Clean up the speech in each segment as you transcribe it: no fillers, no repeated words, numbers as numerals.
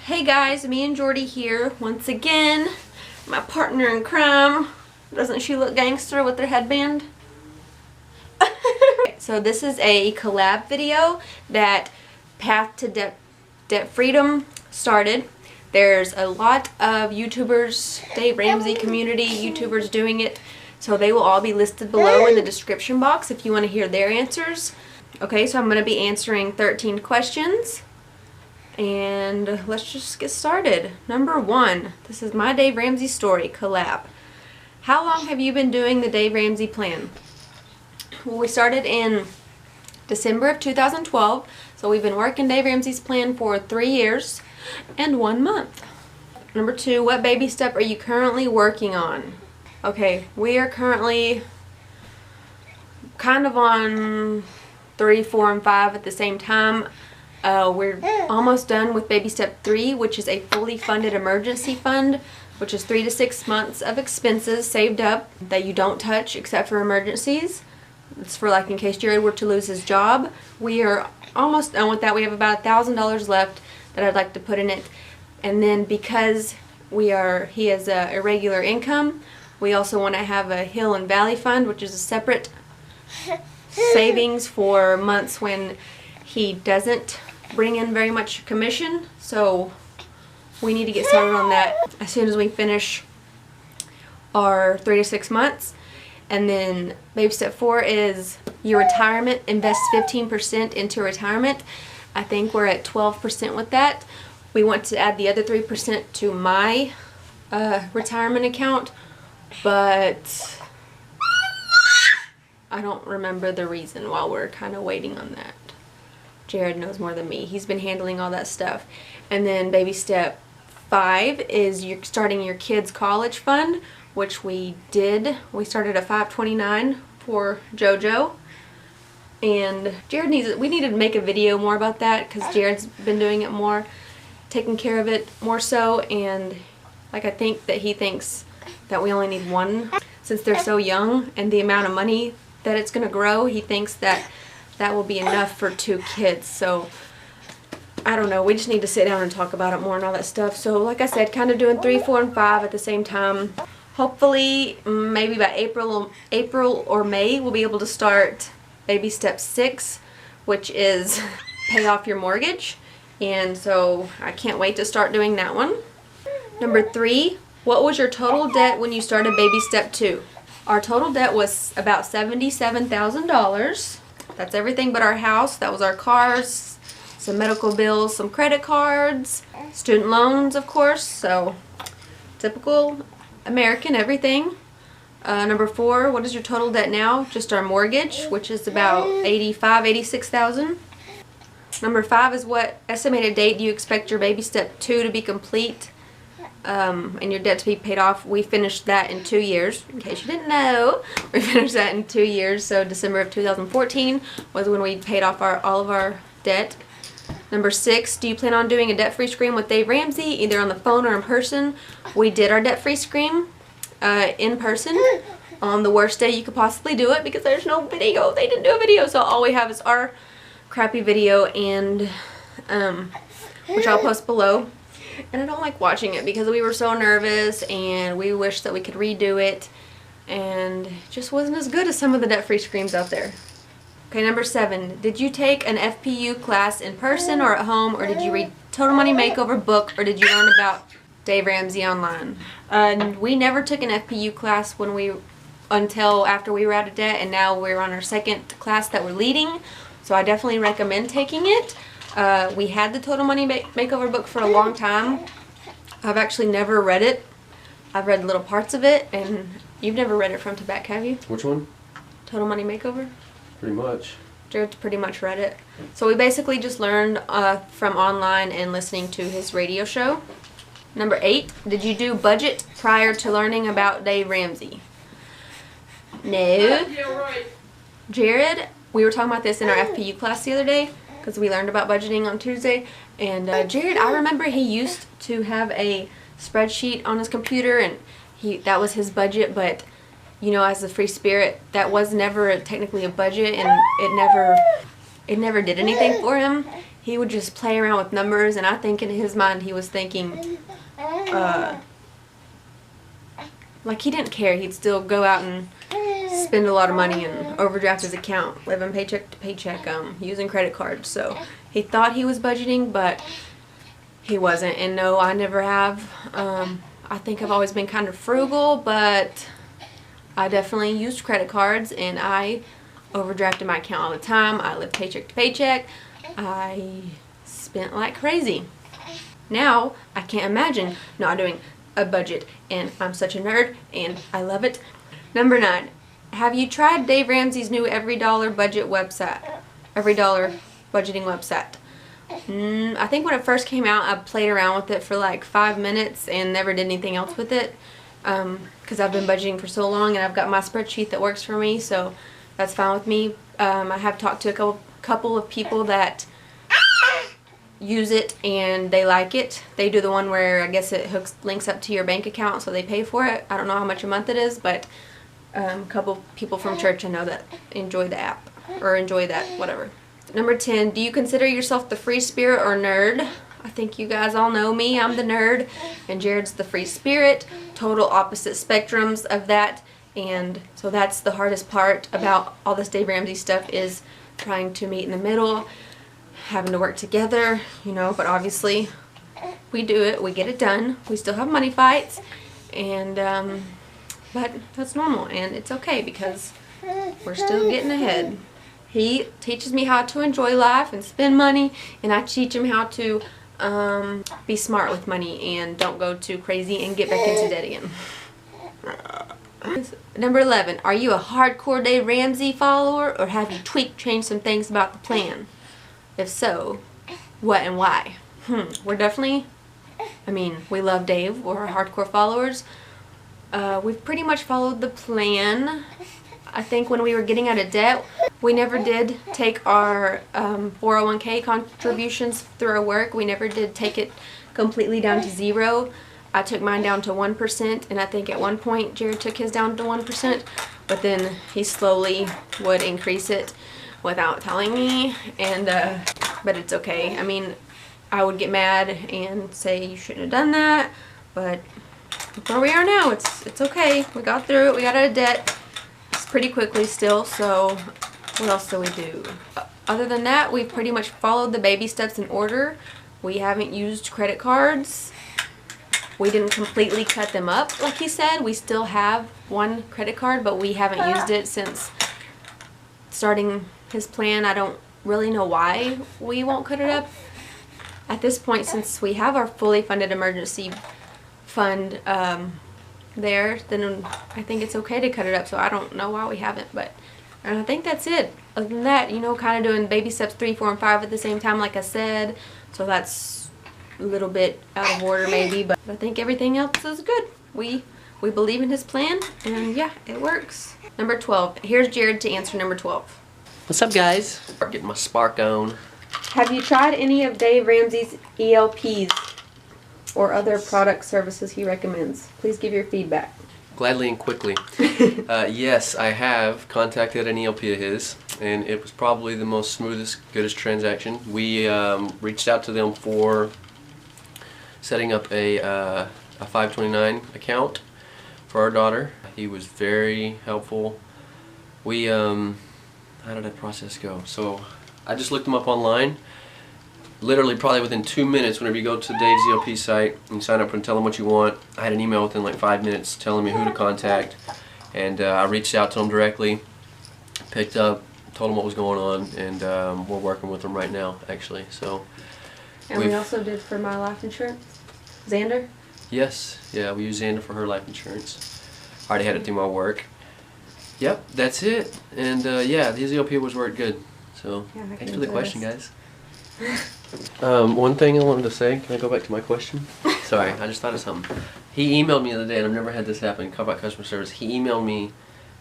Hey guys, me and Jordy here once again. My partner in crime. Doesn't she look gangster with her headband? So this is a collab video that Path to Debt Freedom started. There's a lot of YouTubers, Dave Ramsey community YouTubers doing it. So they will all be listed below in the description box if you want to hear their answers. Okay, so I'm going to be answering 13 questions. And let's just get started. Number 1. This is my Dave Ramsey story, collab. How long have you been doing the Dave Ramsey plan? Well, we started in December of 2012. So we've been working Dave Ramsey's plan for 3 years and 1 month. Number 2. What baby step are you currently working on? Okay, we are currently kind of on 3, 4, and 5 at the same time. We're almost done with baby step 3, which is a fully funded emergency fund, which is 3 to 6 months of expenses saved up that you don't touch except for emergencies. It's for like in case Jared were to lose his job. We are almost done with that. We have about $1,000 left that I'd like to put in it. And then because he has a irregular income, we also want to have a Hill and Valley fund, which is a separate savings for months when he doesn't bring in very much commission. So we need to get started on that as soon as we finish our 3 to 6 months. And then baby step 4 is your retirement. Invest 15% into retirement. I think we're at 12% with that. We want to add the other 3% to my retirement account, but I don't remember the reason while we're kind of waiting on that. Jared knows more than me. He's been handling all that stuff. And then baby step 5 is you're starting your kids' college fund, which we did. We started at $529 for JoJo. And we need to make a video more about that because Jared's been doing it more, taking care of it more so. And like I think that he thinks that we only need one since they're so young, and the amount of money that it's going to grow, he thinks that that will be enough for 2 kids. So I don't know, we just need to sit down and talk about it more and all that stuff. So like I said, kind of doing 3, 4, and 5 at the same time. Hopefully maybe by April or May we'll be able to start baby step 6, which is pay off your mortgage. And so I can't wait to start doing that one. Number 3, what was your total debt when you started baby step 2? Our total debt was about $77,000. That's everything but our house. That was our cars, some medical bills, some credit cards, student loans, of course. So typical American everything. Number 4, what is your total debt now? Just our mortgage, which is about $86,000. Number 5 is what estimated date do you expect your baby step 2 to be complete? And your debt to be paid off. We finished that in 2 years, in case you didn't know. We finished that in 2 years, so December of 2014 was when we paid off all of our debt. Number 6, do you plan on doing a debt-free scream with Dave Ramsey, either on the phone or in person? We did our debt-free scream in person on the worst day you could possibly do it because there's no video. They didn't do a video, so all we have is our crappy video, and which I'll post below. And I don't like watching it because we were so nervous and we wish that we could redo it, and it just wasn't as good as some of the debt-free screams out there. Okay, number 7. Did you take an FPU class in person or at home, or did you read Total Money Makeover book, or did you learn about Dave Ramsey online? We never took an FPU class until after we were out of debt, and now we're on our 2nd class that we're leading, so I definitely recommend taking it. We had the Total Money Makeover book for a long time. I've actually never read it. I've read little parts of it, and you've never read it front to back, have you? Which one? Total Money Makeover? Pretty much. Jared's pretty much read it. So we basically just learned from online and listening to his radio show. Number 8, did you do budget prior to learning about Dave Ramsey? No. Yeah, right. Jared, we were talking about this in our FPU class the other day, because we learned about budgeting on Tuesday. And Jared, I remember he used to have a spreadsheet on his computer, and that was his budget, but you know, as a free spirit, that was never technically a budget, and it never did anything for him. he would just play around with numbers, and I think in his mind he was thinking, like he didn't care. He'd still go out and spend a lot of money and overdraft his account, living paycheck to paycheck, using credit cards. So he thought he was budgeting, but he wasn't. And no, I never have. I think I've always been kind of frugal, but I definitely used credit cards, and I overdrafted my account all the time. I lived paycheck to paycheck. I spent like crazy. Now I can't imagine not doing a budget, and I'm such a nerd and I love it. Number 9, have you tried Dave Ramsey's new every dollar budget website? Every dollar budgeting website. I think when it first came out, I played around with it for like 5 minutes and never did anything else with it, because I've been budgeting for so long and I've got my spreadsheet that works for me, so that's fine with me. I have talked to a couple of people that use it and they like it. They do the one where I guess it links up to your bank account, so they pay for it. I don't know how much a month it is, but a couple people from church I know that enjoy the app, or enjoy that, whatever. Number 10, do you consider yourself the free spirit or nerd? I think you guys all know me. I'm the nerd and Jared's the free spirit. Total opposite spectrums of that. And so that's the hardest part about all this Dave Ramsey stuff, is trying to meet in the middle, having to work together, you know, but obviously we do it, we get it done. We still have money fights, and but that's normal and it's okay because we're still getting ahead. He teaches me how to enjoy life and spend money, and I teach him how to be smart with money and don't go too crazy and get back into debt again. Number 11, are you a hardcore Dave Ramsey follower, or have you changed some things about the plan? If so, what and why? We're definitely, we love Dave. We're hardcore followers. We've pretty much followed the plan. I think when we were getting out of debt, we never did take our 401k contributions through our work. We never did take it completely down to 0. I took mine down to 1%, and I think at one point Jared took his down to 1%, but then he slowly would increase it without telling me, and but it's okay. I would get mad and say you shouldn't have done that, but where we are now, it's okay. We got through it. We got out of debt pretty quickly still, so what else do we do? Other than that, we've pretty much followed the baby steps in order. We haven't used credit cards. We didn't completely cut them up like he said. We still have one credit card, but we haven't used it since starting his plan. I don't really know why we won't cut it up at this point, since we have our fully funded emergency fund there, then I think it's okay to cut it up, so I don't know why we haven't, but I think that's it. Other than that, kind of doing baby steps 3, 4, and 5 at the same time like I said, so that's a little bit out of order maybe, but I think everything else is good. We believe in his plan, and yeah, it works. Number 12. Here's Jared to answer number 12. What's up, guys? Getting my spark on. Have you tried any of Dave Ramsey's ELPs or other product services he recommends? Please give your feedback. Gladly and quickly. Yes, I have contacted an ELP of his, and it was probably the most smoothest, goodest transaction. We reached out to them for setting up a 529 account for our daughter. He was very helpful. We, how did that process go? So I just looked him up online. Literally probably within 2 minutes, whenever you go to Dave's ELP site and sign up and tell him what you want, I had an email within like 5 minutes telling me who to contact, and I reached out to him directly, picked up, told him what was going on, and we're working with him right now actually. So. And we also did for my life insurance, Xander? Yes, yeah, we use Xander for her life insurance. I already had it through my work. Yep, that's it. And yeah, his ELP was worked good. So yeah, thanks for the question, guys. One thing I wanted to say, can I go back to my question? Sorry, I just thought of something. He emailed me the other day, and I've never had this happen, about customer service. He emailed me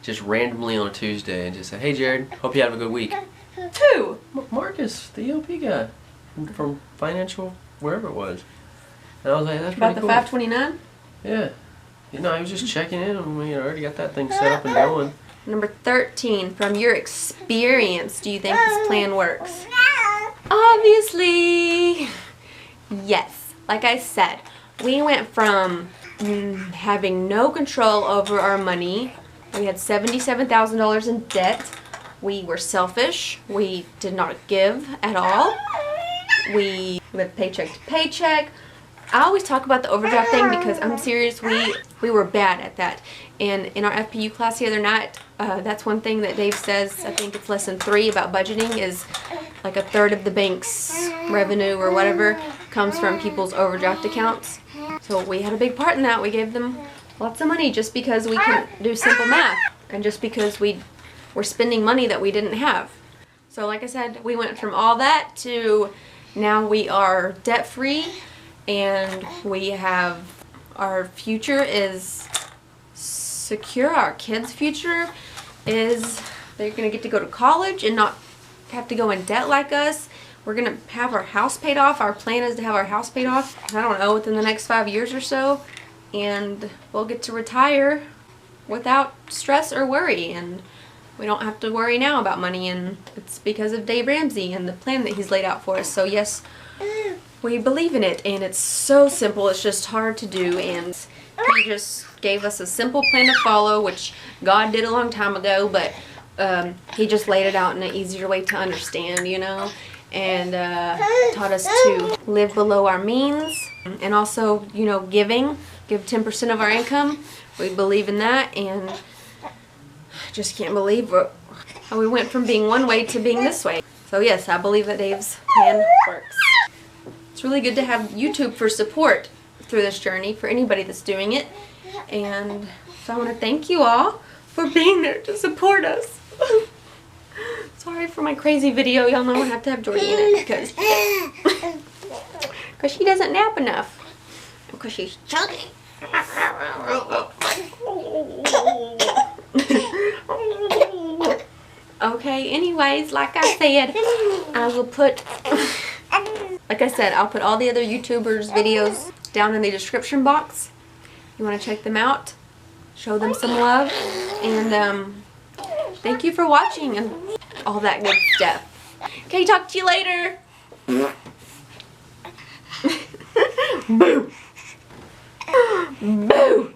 just randomly on a Tuesday and just said, "Hey Jared, hope you have a good week." Who? Marcus, the ELP guy from financial, wherever it was. And I was like, that's about pretty cool. About the 529? Yeah. He was just checking in, and we already got that thing set up and going. Number 13, from your experience, do you think this plan works? Obviously, yes. Like I said, we went from having no control over our money. We had $77,000 in debt. We were selfish. We did not give at all. We lived paycheck to paycheck. I always talk about the overdraft thing because I'm serious, we were bad at that. And in our FPU class the other night, that's one thing that Dave says, I think it's lesson 3 about budgeting, is like a third of the bank's revenue or whatever comes from people's overdraft accounts. So we had a big part in that. We gave them lots of money just because we can do simple math and just because we were spending money that we didn't have. So like I said, we went from all that to now we are debt free. And we have, our future is secure. Our kids' future is, they're going to get to go to college and not have to go in debt like us. We're going to have our house paid off. Our plan is to have our house paid off, I don't know, within the next 5 years or so. And we'll get to retire without stress or worry. And we don't have to worry now about money. And it's because of Dave Ramsey and the plan that he's laid out for us. So yes, we believe in it, and it's so simple. It's just hard to do, and he just gave us a simple plan to follow, which God did a long time ago, but he just laid it out in an easier way to understand, you know, and taught us to live below our means, and also, you know, give 10% of our income. We believe in that, and I just can't believe how we went from being one way to being this way. So yes, I believe that Dave's plan works. It's really good to have YouTube for support through this journey for anybody that's doing it. And so I want to thank you all for being there to support us. Sorry for my crazy video. Y'all know I have to have Jordy in it because she doesn't nap enough. Because she's chunky. Okay, anyways, like I said, I will put... Like I said, I'll put all the other YouTubers' videos down in the description box. You want to check them out, show them some love, and thank you for watching and all that good stuff. Okay, talk to you later. Boo. Boo.